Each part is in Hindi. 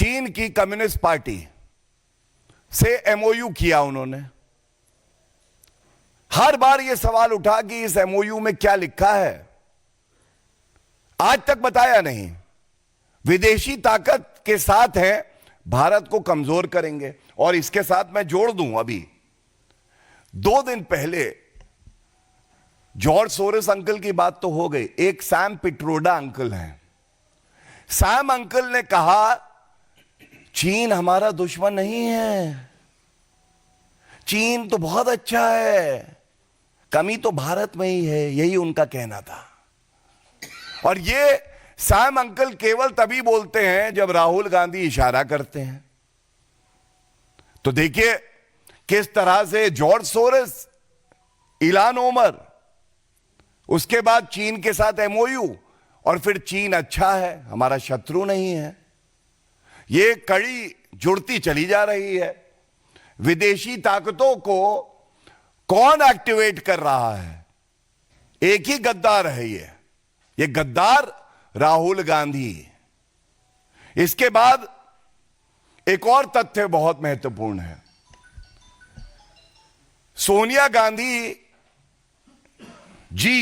चीन की कम्युनिस्ट पार्टी से एमओयू किया उन्होंने। हर बार यह सवाल उठा कि इस एमओयू में क्या लिखा है, आज तक बताया नहीं। विदेशी ताकत के साथ हैं, भारत को कमजोर करेंगे। और इसके साथ मैं जोड़ दूं, अभी 2 दिन पहले जॉर्ज सोरोस अंकल की बात तो हो गई, एक सैम पिट्रोडा अंकल हैं। सैम अंकल ने कहा चीन हमारा दुश्मन नहीं है, चीन तो बहुत अच्छा है, कमी तो भारत में ही है, यही उनका कहना था। और ये सैम अंकल केवल तभी बोलते हैं जब राहुल गांधी इशारा करते हैं। तो देखिए किस तरह से जॉर्ज सोरोस, इलान ओमर, उसके बाद चीन के साथ एमओयू, और फिर चीन अच्छा है, हमारा शत्रु नहीं है। ये कड़ी जुड़ती चली जा रही है। विदेशी ताकतों को कौन एक्टिवेट कर रहा है? एक ही गद्दार है ये गद्दार राहुल गांधी। इसके बाद एक और तथ्य बहुत महत्वपूर्ण है। सोनिया गांधी जी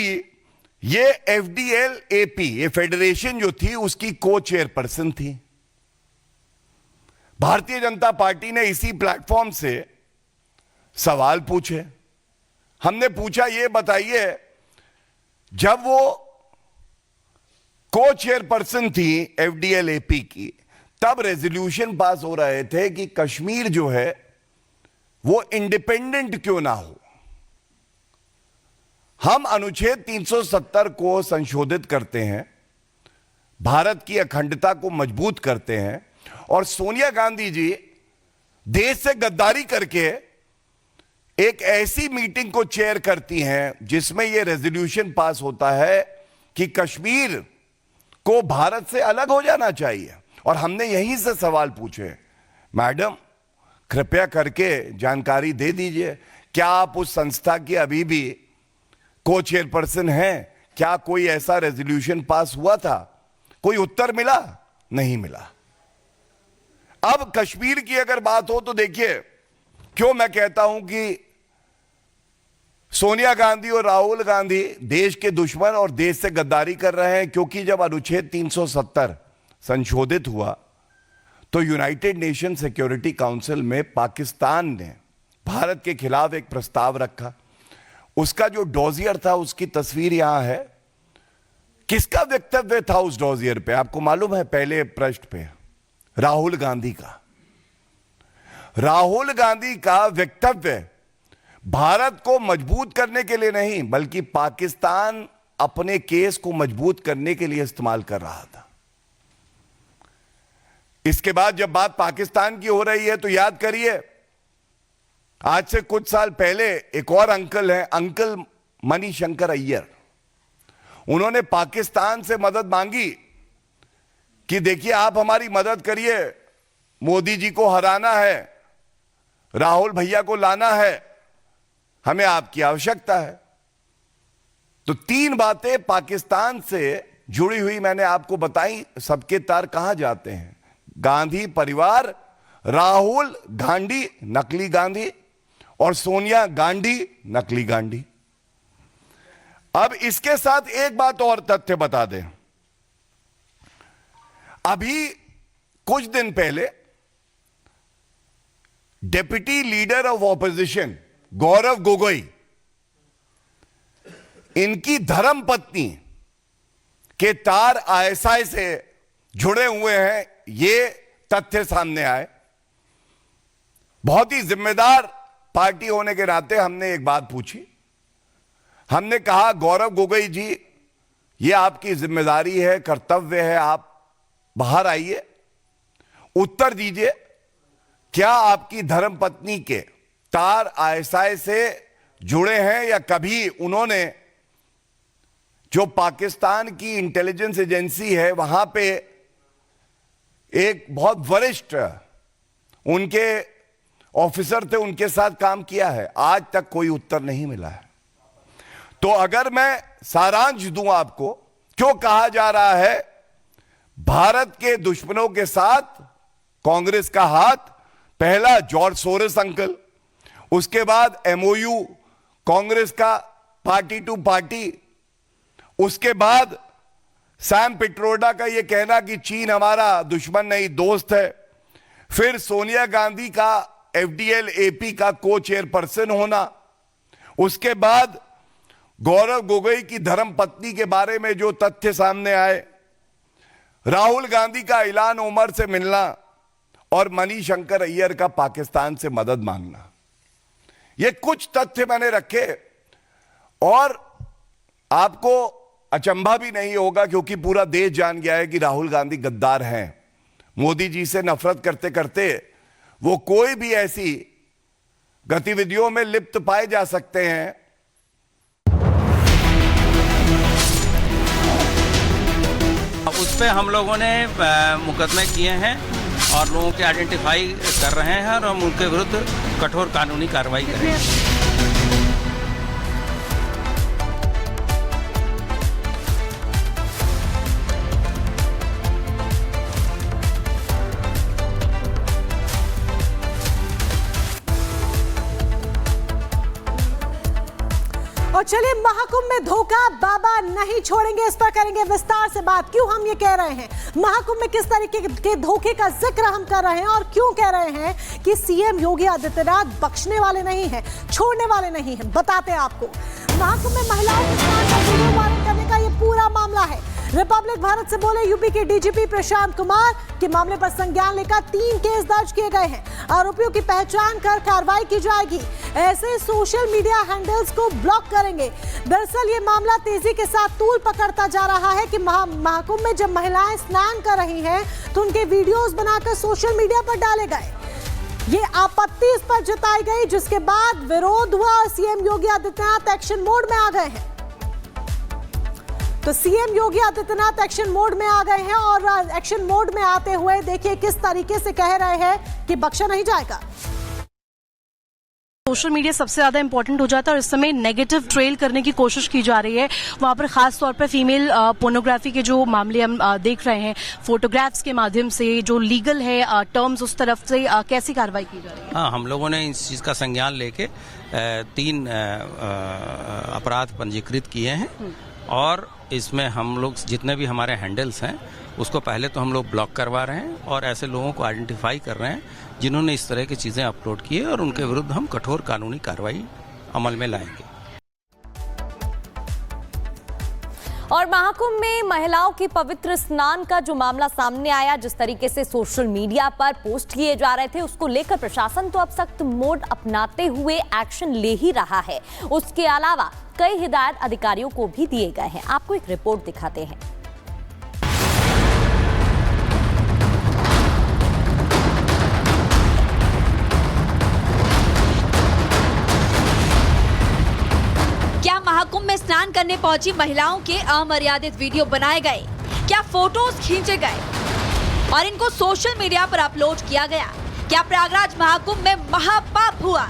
ये एफडीएल-एपी, ये फेडरेशन जो थी उसकी को चेयरपर्सन थी। भारतीय जनता पार्टी ने इसी प्लेटफॉर्म से सवाल पूछे। हमने पूछा ये बताइए, जब वो को चेयरपर्सन थी एफडीएल-एपी की, तब रेजोल्यूशन पास हो रहे थे कि कश्मीर जो है वो इंडिपेंडेंट क्यों ना हो। हम अनुच्छेद 370 को संशोधित करते हैं, भारत की अखंडता को मजबूत करते हैं, और सोनिया गांधी जी देश से गद्दारी करके एक ऐसी मीटिंग को चेयर करती हैं जिसमें यह रेजोल्यूशन पास होता है कि कश्मीर को भारत से अलग हो जाना चाहिए। और हमने यहीं से सवाल पूछे, मैडम कृपया करके जानकारी दे दीजिए, क्या आप उस संस्था की अभी भी को चेयरपर्सन हैं? क्या कोई ऐसा रेजोल्यूशन पास हुआ था? कोई उत्तर मिला? नहीं मिला। अब कश्मीर की अगर बात हो तो देखिए, क्यों मैं कहता हूं कि सोनिया गांधी और राहुल गांधी देश के दुश्मन और देश से गद्दारी कर रहे हैं, क्योंकि जब अनुच्छेद 370 संशोधित हुआ तो यूनाइटेड नेशन सिक्योरिटी काउंसिल में पाकिस्तान ने भारत के खिलाफ एक प्रस्ताव रखा। उसका जो डॉजियर था उसकी तस्वीर यहां है। किसका वक्तव्य था उस डॉजियर पे? आपको मालूम है? पहले पृष्ठ पे राहुल गांधी का। राहुल गांधी का वक्तव्य भारत को मजबूत करने के लिए नहीं, बल्कि पाकिस्तान अपने केस को मजबूत करने के लिए इस्तेमाल कर रहा था। इसके बाद जब बात पाकिस्तान की हो रही है तो याद करिए, आज से कुछ साल पहले एक और अंकल हैं, अंकल मणिशंकर अय्यर। उन्होंने पाकिस्तान से मदद मांगी कि देखिए आप हमारी मदद करिए, मोदी जी को हराना है, राहुल भैया को लाना है, हमें आपकी आवश्यकता है। तो 3 बातें पाकिस्तान से जुड़ी हुई मैंने आपको बताई। सबके तार कहां जाते हैं? गांधी परिवार, राहुल गांधी नकली गांधी, और सोनिया गांधी नकली गांधी। अब इसके साथ एक बात और तथ्य बता दें। अभी कुछ दिन पहले deputy leader of opposition Gaurav Gogoi, इनकी धर्मपत्नी के तार आईएसआई से जुड़े हुए हैं, ये तथ्य सामने आए। बहुत ही जिम्मेदार पार्टी होने के नाते हमने एक बात पूछी। हमने कहा गौरव गोगोई जी, ये आपकी जिम्मेदारी है, कर्तव्य है, आप बाहर आइए, उत्तर दीजिए, क्या आपकी धर्मपत्नी के तार आईएसआई से जुड़े हैं, या कभी उन्होंने जो पाकिस्तान की इंटेलिजेंस एजेंसी है वहां पे एक बहुत वरिष्ठ उनके ऑफिसर थे, उनके साथ काम किया है? आज तक कोई उत्तर नहीं मिला है। तो अगर मैं सारांश दूं आपको, क्यों कहा जा रहा है भारत के दुश्मनों के साथ कांग्रेस का हाथ, पहला जॉर्ज सोरेस अंकल, उसके बाद एमओयू कांग्रेस का पार्टी टू पार्टी, उसके बाद सैम पिट्रोडा का यह कहना कि चीन हमारा दुश्मन नहीं दोस्त है, फिर सोनिया गांधी का एफडीएल एपी का को चेयरपर्सन होना, उसके बाद गौरव गोगोई की धर्मपत्नी के बारे में जो तथ्य सामने आए, राहुल गांधी का इल्हान उमर से मिलना और मणिशंकर अय्यर का पाकिस्तान से मदद मांगना। ये कुछ तथ्य मैंने रखे और आपको अचंभा भी नहीं होगा क्योंकि पूरा देश जान गया है कि राहुल गांधी गद्दार हैं। मोदी जी से नफरत करते करते वो कोई भी ऐसी गतिविधियों में लिप्त पाए जा सकते हैं। उस पे हम लोगों ने मुकदमे किए हैं और लोगों के आइडेंटिफाई कर रहे हैं और हम उनके विरुद्ध कठोर कानूनी कार्रवाई करेंगे। और चलिए, महाकुंभ में धोखा बाबा नहीं छोड़ेंगे, इस पर करेंगे विस्तार से बात। क्यों हम ये कह रहे हैं, महाकुंभ में किस तरीके के धोखे का जिक्र हम कर रहे हैं और क्यों कह रहे हैं कि सीएम योगी आदित्यनाथ बख्शने वाले नहीं हैं, छोड़ने वाले नहीं हैं, बताते हैं आपको। महाकुंभ में महिलाओं के स्नान का वीडियो वायरल करने का ये पूरा मामला है। रिपब्लिक भारत से बोले यूपी के डीजीपी प्रशांत कुमार कि मामले पर संज्ञान लेकर 3 केस दर्ज किए गए हैं, आरोपियों की पहचान कर कार्रवाई की जाएगी, ऐसे सोशल मीडिया हैंडल्स को ब्लॉक करेंगे। दरअसल ये मामला तेजी के साथ तूल पकड़ता जा रहा है कि महाकुंभ में जब महिलाएं स्नान कर रही हैं तो उनके वीडियोस बनाकर सोशल मीडिया पर डाले गए। ये आपत्ति इस पर जताई गई, जिसके बाद विरोध हुआ और CM Yogi Adityanath action mode में आ गए हैं। तो CM Yogi Adityanath action mode में आ गए हैं और एक्शन मोड में आते हुए देखिए किस तरीके से कह रहे हैं कि बख्शा नहीं जाएगा। सोशल मीडिया सबसे ज्यादा इंपॉर्टेंट हो जाता है और इस समय नेगेटिव ट्रेल करने की कोशिश की जा रही है। वहां पर खास तौर पर फीमेल पोर्नोग्राफी के जो मामले हम देख रहे हैं, फोटोग्राफ्स के माध्यम से जो लीगल है टर्म्स, उस तरफ से कैसी कार्रवाई की जा रही है? हाँ, हम लोगों ने इस चीज का संज्ञान लेके 3 अपराध पंजीकृत किए हैं और इसमें हम लोग जितने भी हमारे हैंडल्स हैं उसको पहले तो हम लोग ब्लॉक करवा रहे हैं और ऐसे लोगों को आइडेंटिफाई कर रहे हैं जिन्होंने इस तरह की चीजें अपलोड की है और उनके विरुद्ध हम कठोर कानूनी कार्रवाई अमल में लाएंगे। और महाकुंभ में महिलाओं के पवित्र स्नान का जो मामला सामने आया, जिस तरीके से सोशल मीडिया पर पोस्ट किए जा रहे थे, उसको लेकर प्रशासन तो अब सख्त मोड अपनाते हुए एक्शन ले ही रहा है। उसके अलावा कई हिदायत अधिकारियों को भी दिए गए हैं। आपको एक रिपोर्ट दिखाते हैं। क्या महाकुंभ में स्नान करने पहुंची महिलाओं के अमर्यादित वीडियो बनाए गए? क्या फोटोज खींचे गए और इनको सोशल मीडिया पर अपलोड किया गया? क्या प्रयागराज महाकुंभ में महापाप हुआ?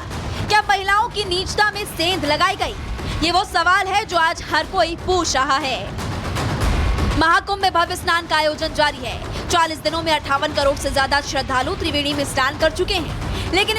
क्या महिलाओं की नीचता में सेंध लगाई गई? ये वो सवाल है जो आज हर कोई पूछ रहा है। महाकुंभ में भव्य स्नान का आयोजन जारी है। 40 दिनों में 58 करोड़ से ज्यादा श्रद्धालु त्रिवेणी में स्नान कर चुके हैं, लेकिन